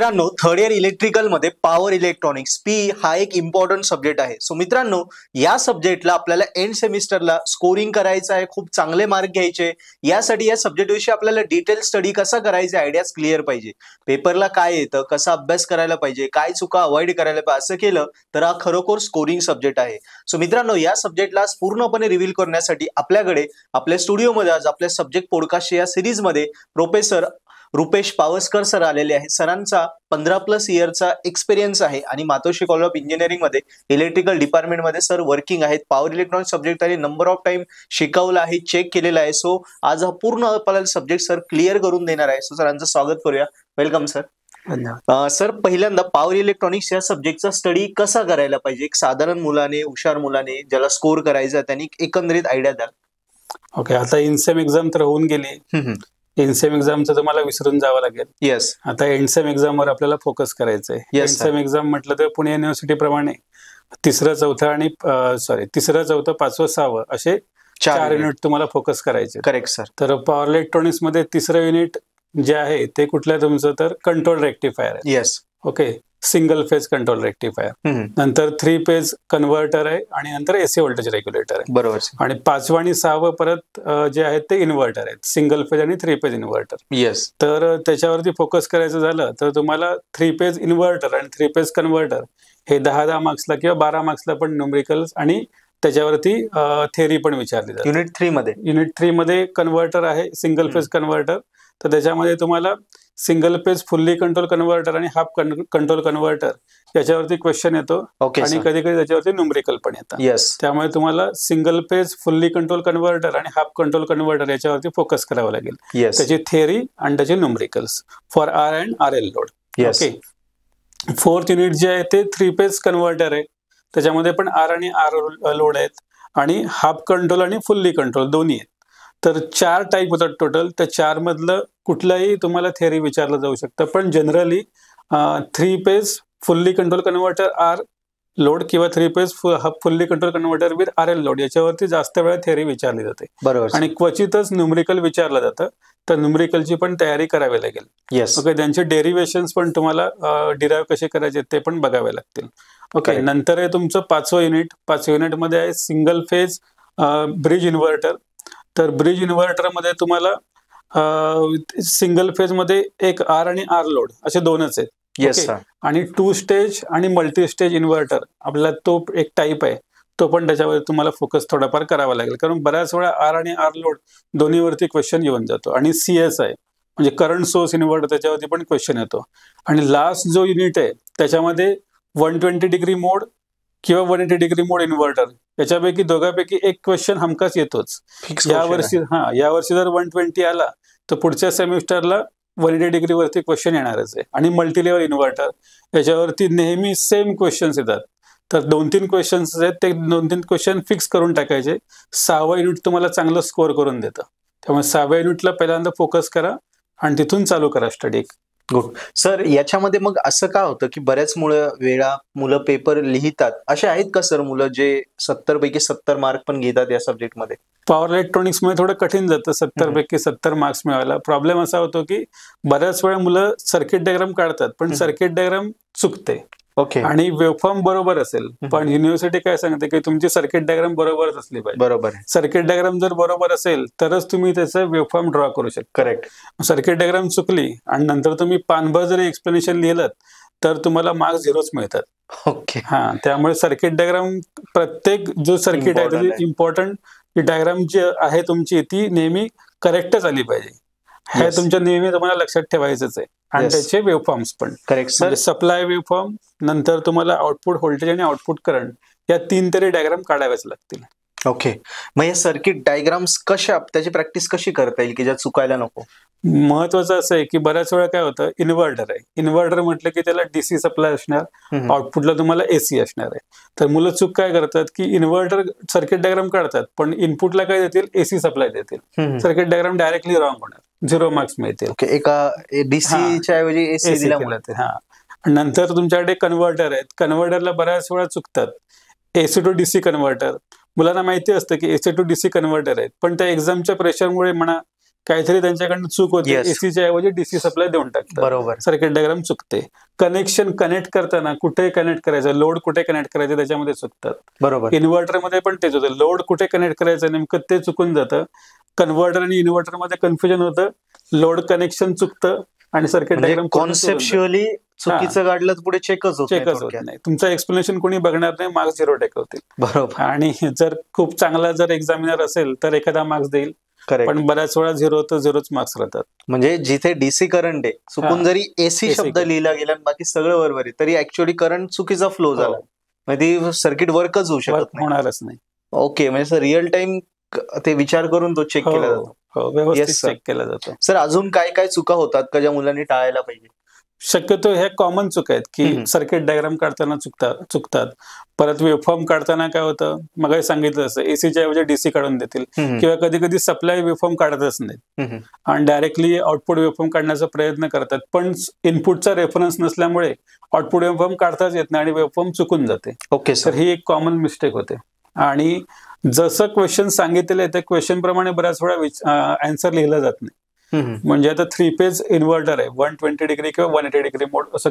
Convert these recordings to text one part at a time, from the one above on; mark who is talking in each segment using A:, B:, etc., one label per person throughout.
A: मित्रांनो, third year electrical मध्ये power electronics P हा एक इम्पॉर्टंट सब्जेक्ट आहे. सो मित्रांनो, या सब्जेक्टला आपल्याला एंड सेमिस्टरला स्कोरिंग करायचं आहे, खूप चांगले मार्क घ्यायचे. यासाठी या सब्जेक्ट विषयी आपल्याला डिटेल स्टडी कसा करायचा, आयडियाज क्लिअर पाहिजे. पेपरला काय येतं, कसा अभ्यास करायला पाहिजे, काय चुका अवॉइड करायला पाहिजे, असं केलं तर हा खरोखर स्कोरिंग सब्जेक्ट आहे. सो मित्रांनो, या सब्जेक्टला पूर्णपणे रिव्हील करण्यासाठी आपल्याकडे आपल्या स्टुडिओमध्ये आज आपल्या सब्जेक्ट पॉडकास्ट या सिरीज मध्ये प्रोफेसर रुपेश पावसकर सर आलेले आहेत. सरांचा 15+ इयरचा एक्सपिरियन्स आहे आणि मातोश्री कॉलेज ऑफ इंजिनिअरिंग मध्ये इलेक्ट्रिकल डिपार्टमेंटमध्ये सर वर्किंग आहेत. पॉवर इलेक्ट्रॉनिक सब्जेक्ट आणि नंबर ऑफ टाइम शिकवलं आहे, चेक केलेला आहे. सो आज हा पूर्ण आपल्याला सब्जेक्ट सर क्लिअर करून देणार आहे. सो सरांचं स्वागत करूया. Welcome sir. सर, पहिल्यांदा पॉवर इलेक्ट्रॉनिक्स या सब्जेक्टचा स्टडी कसा करायला पाहिजे, एक साधारण मुलाने, हुशार मुलाने ज्याला स्कोर करायचा त्यांनी एकंदरीत आयडिया द्या.
B: ओके, आता इनसेम एक्झाम तर होऊन गेली. एनसेम एक्झामचं तुम्हाला विसरून जावं लागेल.
A: येस,
B: आता एंडसेम एक्झाम वर आपल्याला फोकस करायचंय. एंडसेम एक्झाम म्हटलं तर पुणे युनिव्हर्सिटी प्रमाणे तिसरं, चौथं, 5वं, 6वं असे 4 युनिट तुम्हाला फोकस करायचे.
A: Correct sir.
B: तर पॉवर इलेक्ट्रॉनिक्स मध्ये तिसरं युनिट जे आहे ते कुठलं तुमचं, तर कंट्रोल रेक्टिफायर आहे.
A: Yes.
B: Okay, single phase control rectifier, नंतर 3 फेज कन्व्हर्टर आहे आणि नंतर एसी व्होल्टेज रेग्युलेटर आहे.
A: बरोबर.
B: आणि 5वं आणि 6वं परत जे आहेत ते इन्व्हर्टर आहेत, सिंगल फेज आणि 3 फेज इन्व्हर्टर.
A: येस.
B: तर त्याच्यावरती फोकस करायचं झालं तर तुम्हाला 3 फेज इन्व्हर्टर आणि 3 फेज कन्व्हर्टर हे 10 मार्क्सला किंवा 12 मार्क्सला पण न्यूमेरिकल्स आणि त्याच्यावरती थेअरी पण विचारली जाते. युनिट 3 मध्ये कन्व्हर्टर आहे, सिंगल फेज कन्व्हर्टर. तर त्याच्यामध्ये तुम्हाला single phase fully control converter आणि हाफ कंट्रोल कन्व्हर्टर याच्यावरती क्वेश्चन येतो. आणि कधी कधी त्याच्यावरती न्यूमेरिकल पण येतात. त्यामुळे तुम्हाला single phase fully control converter आणि हाफ कंट्रोल कन्व्हर्टर याच्यावरती फोकस करावं लागेल. त्याची थेअरी आणि त्याचे numericals for R and R L load. Okay, 4th unit जे आहे ते 3 फेज कन्व्हर्टर आहे. त्याच्यामध्ये पण आर आणि आर लोड आहेत आणि हाफ कंट्रोल आणि फुल्ली कंट्रोल दोन्ही आहेत. तर 4 टाईप होतात टोटल. त्या 4 मधलं कुठलाही तुम्हाला थेअरी विचारलं जाऊ शकतं, पण generally 3 phase fully control converter R load किंवा 3 phase fully control converter with R L load याच्यावरती जास्त वेळा थेअरी विचारली जाते.
A: बरोबर.
B: आणि क्वचितच न्यूमेरिकल विचारलं जातं, तर न्यूमेरिकलची पण तयारी करावी लागेल. ओके, त्यांचे डेरिव्हेशन्स पण तुम्हाला डिराईव्ह कसे करायचे ते पण बघावे लागतील. ओके, नंतर आहे तुमचं 5वं युनिट. 5व्या युनिटमध्ये आहे सिंगल फेज ब्रिज इन्व्हर्टर. तर ब्रिज इन्व्हर्टर मध्ये तुम्हाला सिंगल फेज मध्ये एक आर आणि आर लोड असे 2च आहेत.
A: येस.
B: आणि 2 स्टेज आणि मल्टी स्टेज इन्व्हर्टर आपल्याला तो एक टाईप आहे, तो पण त्याच्यावर तुम्हाला फोकस थोडाफार करावा लागेल. कारण बऱ्याच वेळा आर आणि आर लोड दोन्हीवरती क्वेश्चन येऊन जातो. आणि CSI म्हणजे करंट सोर्स इन्व्हर्टर त्याच्यावरती पण क्वेश्चन येतो. आणि लास्ट जो युनिट आहे त्याच्यामध्ये 120 डिग्री मोड किंवा 180 डिग्री मोड इन्व्हर्टर याच्यापैकी दोघांपैकी एक क्वेश्चन हमखास येतोच. यावर्षी जर 120 आला तर पुढच्या सेमिस्टरला 180 डिग्री वरती क्वेश्चन येणारच आहे. आणि मल्टीलेव्हल इन्व्हर्टर याच्यावरती नेहमी सेम क्वेश्चन्स येतात. तर 2-3 क्वेश्चन्स आहेत, ते 2-3 क्वेश्चन फिक्स करून टाकायचे. 6वं युनिट तुम्हाला चांगलं स्कोअर करून देतं. त्यामुळे 6व्या युनिटला पहिल्यांदा फोकस करा आणि तिथून चालू करा स्टडी.
A: Good sir. याच्यामध्ये मग असं का होतं की बऱ्याच मुलं पेपर लिहितात, असे आहेत का सर मुलं जे 70 पैकी 70 मार्क पण घेतात या सब्जेक्ट मध्ये?
B: पॉवर इलेक्ट्रॉनिक्स मध्ये थोडं कठीण जातं 70 पैकी 70 मार्क्स मिळवायला. प्रॉब्लेम असा होतो की बऱ्याच वेळा मुलं सर्किट डायग्राम काढतात पण सर्किट डायग्राम चुकते.
A: ओके.
B: आणि वेव्हफॉर्म बरोबर असेल पण युनिव्हर्सिटी काय सांगते की तुमची सर्किट डायग्राम बरोबरच असली पाहिजे.
A: बरोबर.
B: सर्किट डायग्राम जर बरोबर असेल तरच तुम्ही त्याचं वेव्हफॉर्म ड्रॉ करू शकता.
A: करेक्ट.
B: सर्किट डायग्राम चुकली आणि नंतर तुम्ही पानभर जरी एक्सप्लेनेशन लिहिलं तर तुम्हाला मार्क्स 0च मिळतात.
A: ओके.
B: त्यामुळे सर्किट डायग्राम प्रत्येक जो सर्किट आहे त्याची इम्पॉर्टंट डायग्राम जी आहे तुमची ती नेहमी करेक्टच आली पाहिजे. हे तुमच्या नेहमी तुम्हाला लक्षात ठेवायचंच आहे. आणि त्याचे वेव्हफॉर्म्स पण
A: करेक्ट सर.
B: सप्लाय वेव्हफॉर्म, नंतर तुम्हाला आउटपुट व्होल्टेज आणि आउटपुट करंट या 3 तरी डायग्राम काढाव्याच लागतील.
A: ओके. मग हे सर्किट डायग्राम्स त्याची प्रॅक्टिस कशी करता येईल की ज्या चुकायला नको?
B: महत्वाचं असं आहे की बऱ्याच वेळा काय होतं, इन्व्हर्टर आहे. इन्व्हर्टर म्हटलं की त्याला DC सप्लाय असणार, आउटपुटला तुम्हाला AC असणार आहे. तर मुलं चूक काय करतात की इन्व्हर्टर सर्किट डायग्राम काढतात पण इनपुटला काय देतील, AC सप्लाय देतील. सर्किट डायग्राम डायरेक्टली रॉंग होणार, 0 मार्क्स मिळतील.
A: एका DC ऐवजी AC दिल्यामुळे.
B: नंतर तुमच्याकडे कन्व्हर्टर आहेत. कन्व्हर्टरला बऱ्याच वेळा चुकतात. AC to DC कन्व्हर्टर मुलांना माहिती असतं की AC to DC कन्व्हर्टर आहेत, पण त्या एक्झामच्या प्रेशरमुळे म्हणा काहीतरी त्यांच्याकडनं चूक होते,
A: Yes.
B: एसीच्या ऐवजी डीसी सप्लाय देऊन टाकतात,
A: बरोबर.
B: सर्किट डायग्राम चुकते. कनेक्शन कनेक्ट करताना कुठे कनेक्ट करायचं, लोड कुठे कनेक्ट करायचं त्याच्यामध्ये चुकतात.
A: बरोबर.
B: इन्व्हर्टरमध्ये पण तेच होतं, लोड कुठे कनेक्ट करायचं नेमकं ते चुकून जातं. कन्व्हर्टर आणि इन्व्हर्टरमध्ये कन्फ्युजन होतं, लोड कनेक्शन चुकतं आणि सर्किट डायग्राम
A: कॉन्सेप्च्युअली चुकीचं काढलं तर पुढे चेकच होत
B: नाही. तुमचं एक्सप्लेनेशन कोणी बघणार नाही, मार्क्स 0 टेकवतील.
A: बरोबर.
B: आणि जर खूप चांगला जर एक्झामिनर असेल तर एखादा मार्क्स देईल, पण बऱ्याच वेळा 0 तर 0च मार्क्स राहतात.
A: म्हणजे जिथे डीसी करंट आहे, चुकून जरी एसी शब्द लिहिला गेला बाकी सगळं बरोबर आहे, तरी ऍक्च्युअली करंट चुकीचा फ्लो झाला, म्हणजे सर्किट वर्कच होऊ शकत नाही,
B: होणारच नाही.
A: ओके, म्हणजे रिअल टाइम ते विचार करून तो चेक केला जातो.
B: व्यवस्थित चेक केला जातो.
A: सर अजून काय काय चुका होतात का ज्या मुलांनी टाळायला पाहिजे?
B: शक्यतो ह्या कॉमन चुका आहेत की सर्किट डायग्राम काढताना चुकतात. परत वेवफॉर्म काढताना काय होतं, मग सांगितलं असं एसीच्या ऐवजी डीसी काढून देतील, किंवा कधी कधी सप्लाय वेवफॉर्म काढतच नाहीत आणि डायरेक्टली आउटपुट वेवफॉर्म काढण्याचा प्रयत्न करतात, पण इनपुटचा रेफरन्स नसल्यामुळे आउटपुट वेवफॉर्म काढताच येत नाही आणि वेवफॉर्म चुकून जाते.
A: ओके
B: तर ही एक कॉमन मिस्टेक होते. आणि जसं क्वेश्चन सांगितलेलं आहे त्या क्वेश्चन प्रमाणे बऱ्याच वेळा आन्सर लिहिला जात नाही. म्हणजे आता 3 फेज इन्व्हर्टर आहे, 120 डिग्री किंवा 180 डिग्री मोड असं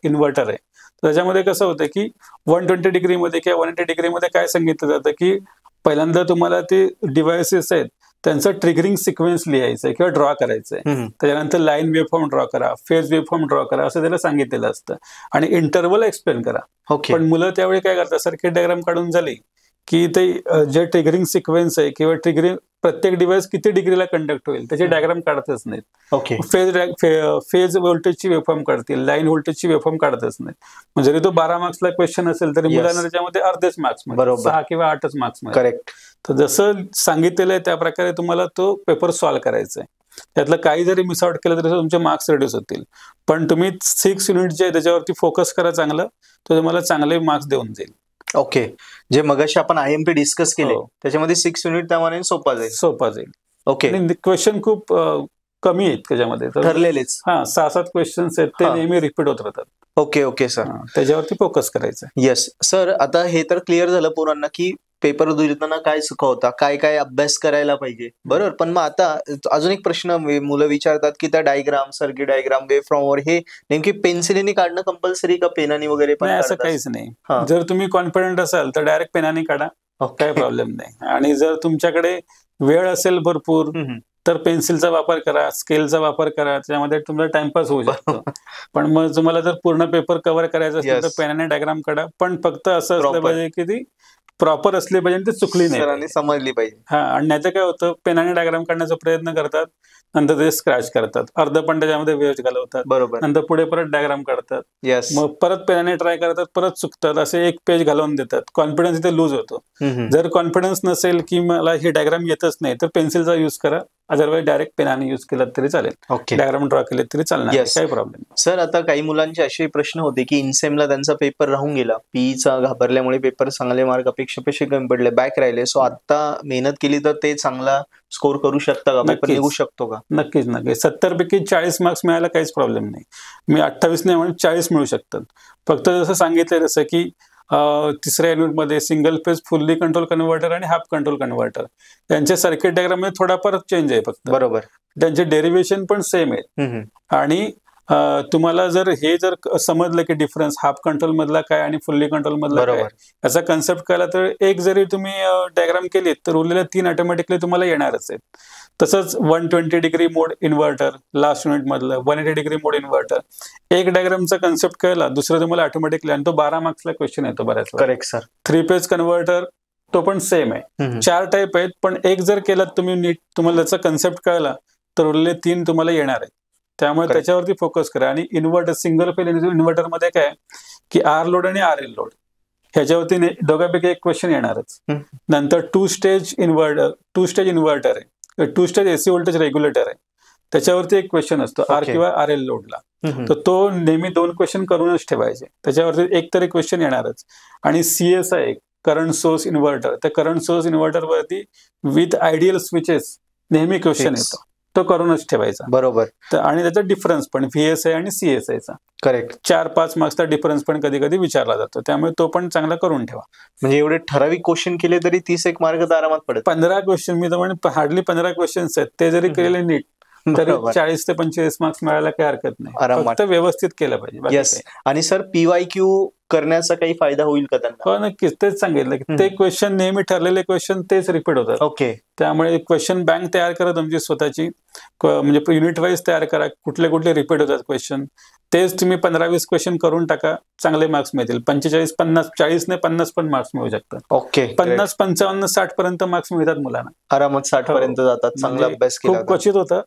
B: इन्व्हर्टर आहे. त्याच्यामध्ये कसं होतं की 120 डिग्रीमध्ये किंवा 180 डिग्रीमध्ये काय सांगितलं जातं की पहिल्यांदा तुम्हाला ते डिव्हाइसेस आहेत त्यांचं ट्रिगरिंग सिक्वेन्स लिहायचं आहे किंवा ड्रॉ करायचं आहे. त्याच्यानंतर लाईन वेवफॉर्म ड्रॉ करा, फेज वेवफॉर्म ड्रॉ करा असं त्याला सांगितलेलं असतं आणि इंटरव्हल एक्सप्लेन करा. पण मुलं त्यावेळी काय करतात, सर्किट डायग्राम काढून झाली की ते जे ट्रिगरिंग सिक्वेन्स आहे किंवा ट्रिगरिंग प्रत्येक डिव्हाइस किती डिग्रीला कंडक्ट होईल त्याचे डायग्राम काढतच नाहीत. फेज व्होल्टेजची वेवफॉर्म काढतील, लाईन व्होल्टेजची वेवफॉर्म काढतच नाहीत. जरी तो 12 मार्क्सला क्वेश्चन असेल तरी मुलांना त्याच्यामध्ये अर्धेच मार्क्स मिळतात, 6 किंवा 8च मार्क्स मिळतात.
A: करेक्ट.
B: तर जसं सांगितलेलं आहे त्या प्रकारे तुम्हाला तो पेपर सॉल्व्ह करायचा आहे. त्यातलं काही जरी मिस आउट केलं तरी तुमचे मार्क्स रिड्यूस होतील, पण तुम्ही 6 युनिट जे आहे त्याच्यावरती फोकस करा चांगलं, तर तुम्हाला चांगले मार्क्स देऊन जाईल.
A: ओके, जे मगाशी आपण आयएमपी डिस्कस केले त्याच्यामध्ये 6 युनिट त्यामुळे सोपा जाईल. ओके,
B: क्वेश्चन खूप कमी आहेत त्याच्यामध्ये,
A: ठरलेलेच
B: 6-7 क्वेश्चन्स आहेत ते नेहमी रिपीट होत राहतात.
A: ओके सर, त्याच्यावरती
B: फोकस करायचं.
A: येस सर, आता हे तर क्लिअर झालं पोरांना की पेपर देताना काय चुका होता, काय काय अभ्यास करायला पाहिजे, बरोबर. पण मग आता अजून एक प्रश्न मुलं विचारतात की त्या diagram, circuit diagram, wave form वर हे नेमकी पेन्सिलीने काढणं कंपल्सरी का पेनाने वगैरे? पण
B: असं काहीच नाही. जर तुम्ही कॉन्फिडंट असाल तर डायरेक्ट पेनाने काढा, काही प्रॉब्लेम नाही. आणि जर तुमच्याकडे वेळ असेल भरपूर तर पेन्सिलचा वापर करा, स्केलचा वापर करा, त्याच्यामध्ये तुमचा टाइमपास होऊ शकतो. पण मग तुम्हाला जर पूर्ण पेपर कव्हर करायचं असेल तर पेनाने डायग्राम काढा, पण फक्त असं असलं पाहिजे की ती प्रॉपर असली पाहिजे, ती चुकली नाही,
A: समजली पाहिजे.
B: आणि नाही काय होतं, पेनाने डायग्राम काढण्याचा प्रयत्न करतात, नंतर ते स्क्रॅच करतात, अर्ध पण त्याच्यामध्ये वेळ घालवतात,
A: बरोबर,
B: नंतर पुढे परत डायग्राम काढतात, मग परत पेनाने ट्राय करतात, परत चुकतात, असे एक पेज घालवून देतात. कॉन्फिडन्स इथे लूज होतो. जर कॉन्फिडन्स नसेल की मला ही डायग्राम येतच नाही तर पेन्सिलचा युज करा, अदरवाईज डायरेक्ट पेनाने युज केला तरी चालेल, डायग्राम ड्रॉ केले तरी चालणार, काही प्रॉब्लेम.
A: सर आता काही मुलांचे असे प्रश्न होते की इनसेमला त्यांचा पेपर राहून गेला, पीचा घाबरल्यामुळे पेपर चांगले मार्क अपेक्षेपेक्षा कमी पडले, बॅक राहिले, सो आता मेहनत केली तर ते चांगला स्कोर करू शकता का, पेपर निघू शकतो का?
B: नक्कीच. 70 पैकी 40 मार्क्स मिळायला काहीच प्रॉब्लेम नाही. मी 28 नाही म्हणून 40 मिळू शकतात. फक्त जसं सांगितलं तसं की तिसऱ्या युनिटमध्ये single phase fully control converter आणि हाफ कंट्रोल कन्व्हर्टर त्यांच्या सर्किट डायग्राम मध्ये थोडाफार चेंज आहे फक्त, बरोबर. त्यांचे डेरिव्हेशन पण सेम आहे. आणि तुम्हाला जर समजलं की डिफरन्स हाफ कंट्रोल मधला काय आणि फुल्ली कंट्रोल मधला काय याचा कन्सेप्ट कळला तर एक जरी तुम्ही डायग्राम केलीत तर उरलेल्या 3 ऑटोमॅटिकली तुम्हाला येणारच आहेत. तसंच 120 डिग्री मोड इन्व्हर्टर लास्ट युनिट मधलं, 180 डिग्री मोड इन्व्हर्टर, एक डायग्रामचा कन्सेप्ट कळला दुसरं तुम्हाला ऑटोमॅटिकली, आणि तो 12 मार्क्सला क्वेश्चन येतो बऱ्याच.
A: Correct sir.
B: 3 फेज कन्व्हर्टर तो पण सेम आहे, 4 टाईप आहेत, पण एक जर केलात तुम्ही नीट, तुम्हाला त्याचा कन्सेप्ट कळला तर उरलेले 3 तुम्हाला येणार आहेत. त्यामुळे त्याच्यावरती फोकस करा. आणि इन्व्हर्टर, सिंगल फेज इन्व्हर्टर मध्ये काय की आर लोड आणि आर एल लोड ह्याच्यावरती दोघांपैकी एक क्वेश्चन येणारच. नंतर 2 स्टेज इन्व्हर्टर आहे, 2 स्टेज एसी व्होल्टेज रेग्युलेटर आहे, त्याच्यावरती एक क्वेश्चन असतो आर किंवा आर एल लोडला, तर तो नेहमी 2 क्वेश्चन करूनच ठेवायचे, त्याच्यावरती एक तरी क्वेश्चन येणारच. आणि सीएस आहे करंट सोर्स इन्व्हर्टर, त्या करंट सोर्स इन्व्हर्टर वरती विथ आयडियल स्विचेस नेहमी क्वेश्चन येतो, तो करूनच ठेवायचा.
A: बरोबर.
B: आणि त्याचा डिफरन्स पण VSI आणि CSI चा
A: करेक्ट
B: 4-5 मार्क्सचा डिफरन्स पण कधी कधी विचारला जातो, त्यामुळे तो पण चांगला करून ठेवा.
A: म्हणजे एवढे ठराविक क्वेश्चन केले तरी 30 मार्क तर आरामात पडत.
B: 15 क्वेश्चन मी तर म्हणेन हार्डली 15 क्वेश्चन्स आहेत, ते जरी केले नीट तरी 40 ते 25 मार्क्स मिळायला काही हरकत नाही, फक्त व्यवस्थित केलं पाहिजे.
A: येस. आणि सर PYQ करण्याचा काही फायदा होईल का त्यांना?
B: हो नक्कीच, तेच सांगितलं की ते क्वेश्चन नेहमी ठरलेले क्वेश्चन तेच रिपीट होतात.
A: ओके.
B: त्यामुळे क्वेश्चन बँक तयार करा तुमची स्वतःची, म्हणजे युनिट वाईज तयार करा, कुठले कुठले रिपीट होतात क्वेश्चन, तेच तुम्ही 15-20 क्वेश्चन करून टाका, चांगले मार्क्स मिळतील. 45-50 40 ने 50 पण मार्क्स मिळू शकतात.
A: ओके.
B: 50-55-60 पर्यंत मार्क्स मिळतात मुलांना,
A: आरामात 60 पर्यंत जातात. चांगला अभ्यास केला
B: खूप क्वचित होतं,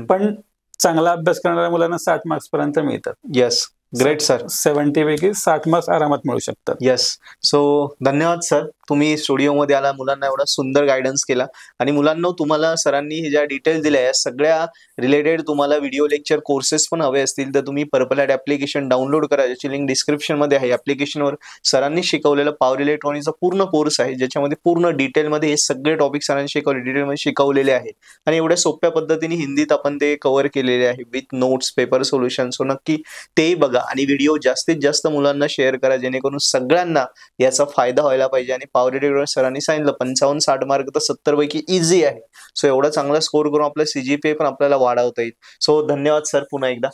B: पण चांगला अभ्यास करणाऱ्या मुलांना 60 मार्क्स पर्यंत मिळतात.
A: येस. Great sir.
B: 70 पैकी 60 मार्क्स आरामात मिळू शकतात.
A: येस. सो धन्यवाद सर, तुम्ही स्टुडिओमध्ये आला, मुलांना एवढा सुंदर गायडन्स केला. आणि मुलांना तुम्हाला सरांनी ज्या डिटेल्स दिल्या या सगळ्या रिलेटेड तुम्हाला व्हिडिओ लेक्चर कोर्सेस पण हवे असतील तर तुम्ही पर्पल हॅट ऍप्लिकेशन डाउनलोड करा, ज्याची लिंक डिस्क्रिप्शन मध्ये आहे. ऍप्लिकेशनवर सरांनी शिकवलेलं पॉवर इलेक्ट्रॉनिक्सचा पूर्ण कोर्स आहे, ज्याच्यामध्ये पूर्ण डिटेलमध्ये हे सगळे टॉपिक सरांनी डिटेलमध्ये शिकवलेले आहे आणि एवढ्या सोप्या पद्धतीने हिंदीत आपण ते कव्हर केलेले आहे with notes, paper solution. So नक्की तेही बघा आणि व्हिडिओ जास्तीत जास्त मुलांना शेअर करा, जेणेकरून सगळ्यांना याचा फायदा व्हायला पाहिजे. आणि पॉवर इलेक्ट्रॉनिक्स सरांनी सांगितलं 55-60 मार्क तर 70 पैकी इझी आहे. सो एवढा चांगला स्कोर करून आपला CGPA पण आपल्याला वाढवता येईल. सो धन्यवाद सर पुन्हा एकदा.